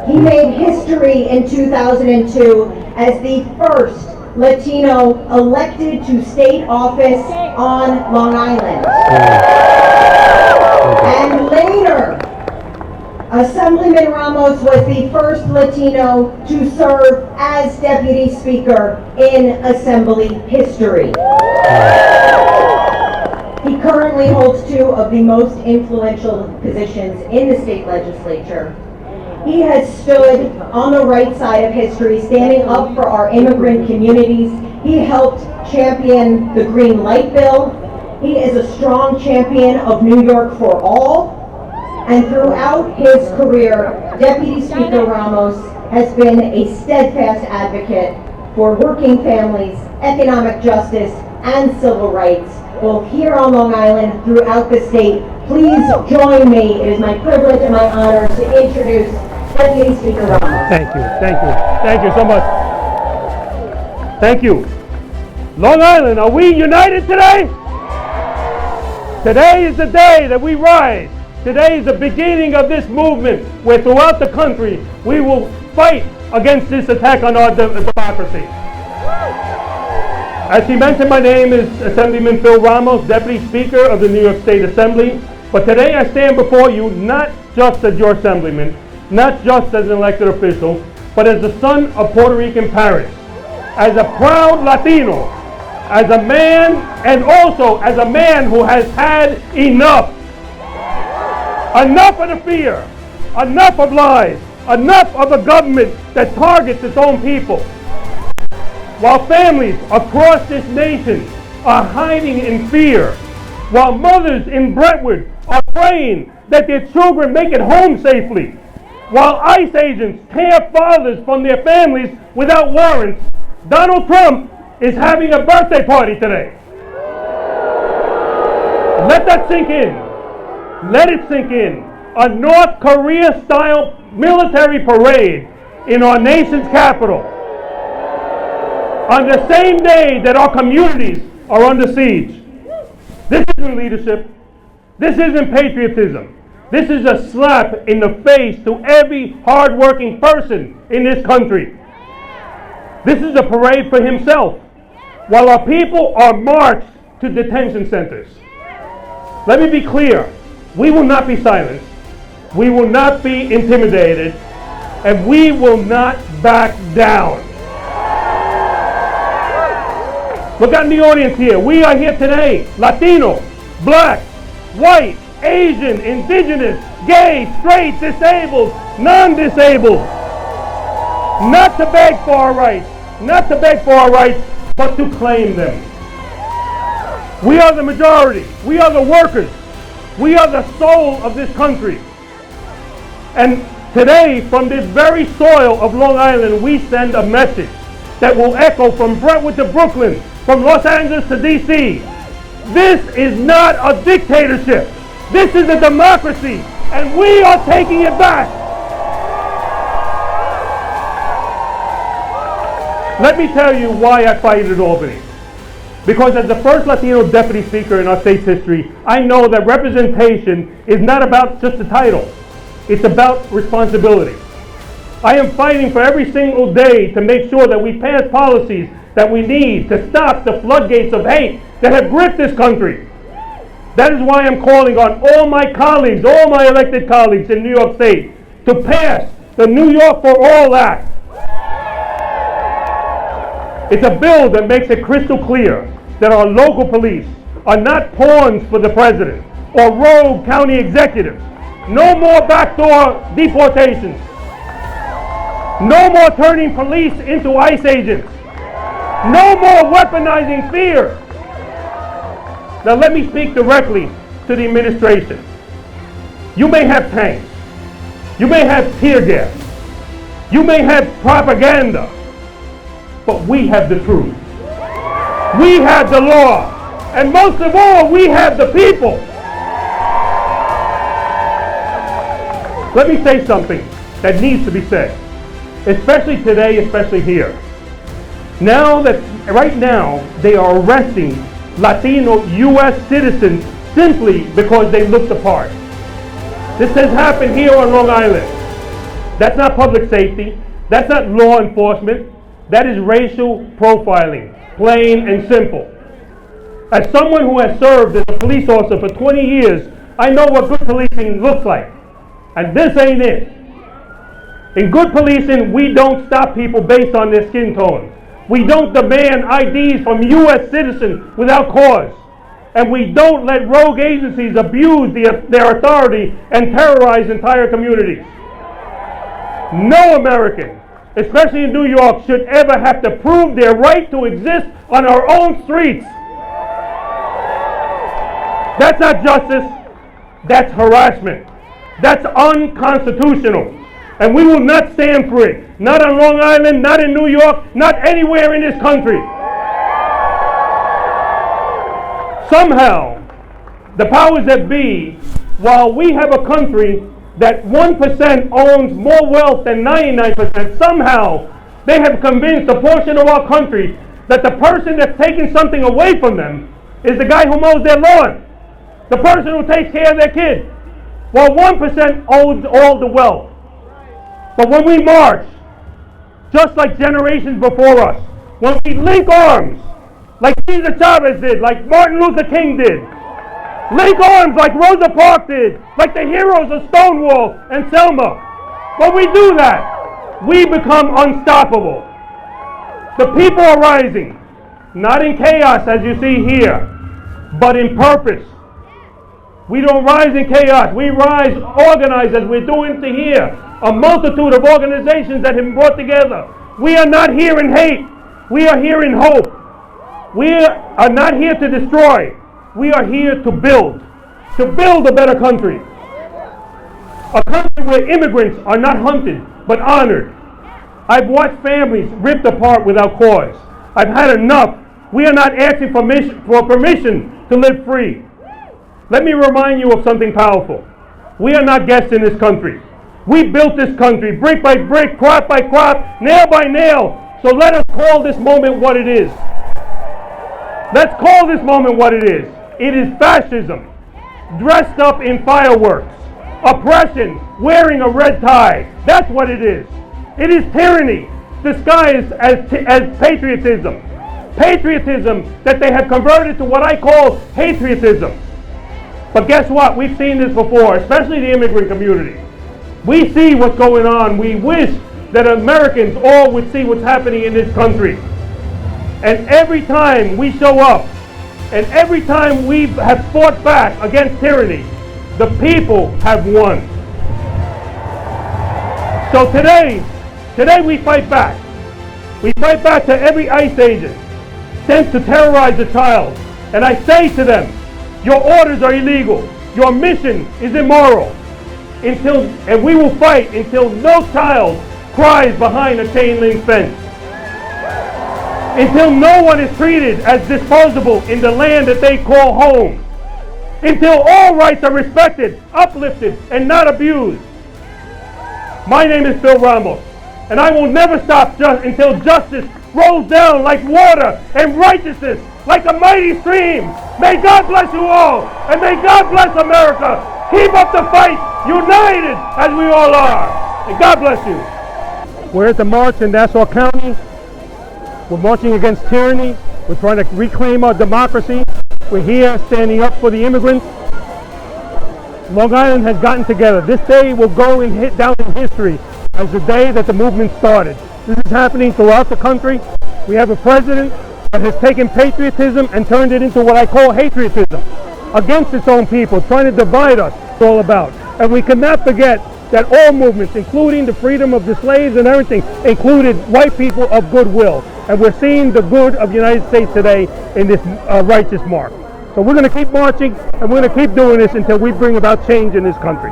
He made history in 2002 as the first Latino elected to state office on Long Island. And later, Assemblyman Ramos was the first Latino to serve as Deputy Speaker in Assembly history. He currently holds two of the most influential positions in the state legislature. He has stood on the right side of history, standing up for our immigrant communities. He helped champion the Green Light Bill. He is a strong champion of New York for all. And throughout his career, Deputy Speaker Ramos has been a steadfast advocate for working families, economic justice, and civil rights, both here on Long Island, throughout the state. Please join me. It is my privilege and my honor to introduce Deputy Speaker Ramos. Thank you so much. Thank you. Long Island, are we united today? Today is the day that we rise. Today is the beginning of this movement where throughout the country we will fight against this attack on our democracy. As he mentioned, my name is Assemblyman Phil Ramos, Deputy Speaker of the New York State Assembly. But today I stand before you not just as your assemblyman, not just as an elected official, but as the son of Puerto Rican parents, as a proud Latino, as a man, and also as a man who has had enough. Enough of the fear, enough of lies, enough of a government that targets its own people. While families across this nation are hiding in fear, while mothers in Brentwood are praying that their children make it home safely, while ICE agents tear fathers from their families without warrants, Donald Trump is having a birthday party today. Let that sink in. Let it sink in. A North Korea-style military parade in our nation's capital on the same day that our communities are under siege. This isn't leadership. This isn't patriotism. This is a slap in the face to every hard-working person in this country. This is a parade for himself, while our people are marched to detention centers. Let me be clear. We will not be silenced. We will not be intimidated. And we will not back down. Look out in the audience here. We are here today. Latino, black, white, Asian, indigenous, gay, straight, disabled, non-disabled. Not to beg for our rights. Not to beg for our rights, but to claim them. We are the majority. We are the workers. We are the soul of this country. And today, from this very soil of Long Island, we send a message that will echo from Brentwood to Brooklyn, from Los Angeles to D.C. This is not a dictatorship. This is a democracy, and we are taking it back. Let me tell you why I fight at Albany. Because as the first Latino Deputy Speaker in our state's history, I know that representation is not about just a title. It's about responsibility. I am fighting for every single day to make sure that we pass policies that we need to stop the floodgates of hate that have gripped this country. That is why I'm calling on all my colleagues, all my elected colleagues in New York State, to pass the New York for All Act. It's a bill that makes it crystal clear that our local police are not pawns for the president or rogue county executives. No more backdoor deportations. No more turning police into ICE agents. No more weaponizing fear. Now let me speak directly to the administration. You may have tanks. You may have tear gas. You may have propaganda. But we have the truth. We have the law. And most of all, we have the people. Let me say something that needs to be said, especially today, especially here. Right now, they are arresting Latino U.S. citizens simply because they look the part. This has happened here on Long Island. That's not public safety. That's not law enforcement. That is racial profiling, plain and simple. As someone who has served as a police officer for 20 years, I know what good policing looks like. And this ain't it. In good policing, we don't stop people based on their skin tone. We don't demand IDs from U.S. citizens without cause. And we don't let rogue agencies abuse their authority and terrorize entire communities. No American, especially in New York, should ever have to prove their right to exist on our own streets. That's not justice. That's harassment. That's unconstitutional. And we will not stand for it. Not on Long Island, not in New York, not anywhere in this country. Somehow, the powers that be, while we have a country that 1% owns more wealth than 99%, somehow they have convinced a portion of our country that the person that's taking something away from them is the guy who mows their lawn, the person who takes care of their kid, while 1% owns all the wealth. But when we march, just like generations before us, when we link arms, like Cesar Chavez did, like Martin Luther King did, link arms like Rosa Parks did, like the heroes of Stonewall and Selma, when we do that, we become unstoppable. The people are rising, not in chaos as you see here, but in purpose. We don't rise in chaos, we rise organized as we're doing to here. A multitude of organizations that have been brought together. We are not here in hate. We are here in hope. We are not here to destroy. We are here to build a better country. A country where immigrants are not hunted, but honored. I've watched families ripped apart without cause. I've had enough. We are not asking for permission to live free. Let me remind you of something powerful. We are not guests in this country. We built this country brick by brick, crop by crop, nail by nail. So let us call this moment what it is. Let's call this moment what it is. It is fascism, dressed up in fireworks, oppression, wearing a red tie. That's what it is. It is tyranny, disguised as patriotism. Patriotism that they have converted to what I call patriotism. But guess what? We've seen this before, especially the immigrant community. We see what's going on. We wish that Americans all would see what's happening in this country. And every time we show up, and every time we have fought back against tyranny, the people have won. So today we fight back. We fight back to every ICE agent sent to terrorize a child. And I say to them, your orders are illegal. Your mission is immoral. And we will fight until no child cries behind a chain link fence. Until no one is treated as disposable in the land that they call home. Until all rights are respected, uplifted, and not abused. My name is Phil Ramos, and I will never stop until justice rolls down like water and righteousness like a mighty stream. May God bless you all, and may God bless America. Keep up the fight, united as we all are. And God bless you. We're at the march in Nassau County. We're marching against tyranny. We're trying to reclaim our democracy. We're here standing up for the immigrants. Long Island has gotten together. This day will go and hit down in history as the day that the movement started. This is happening throughout the country. We have a president that has taken patriotism and turned it into what I call patriotism against its own people, trying to divide us. It's all about. And we cannot forget that all movements, including the freedom of the slaves and everything, included white people of goodwill. And we're seeing the good of the United States today in this righteous march. So we're going to keep marching, and we're going to keep doing this until we bring about change in this country.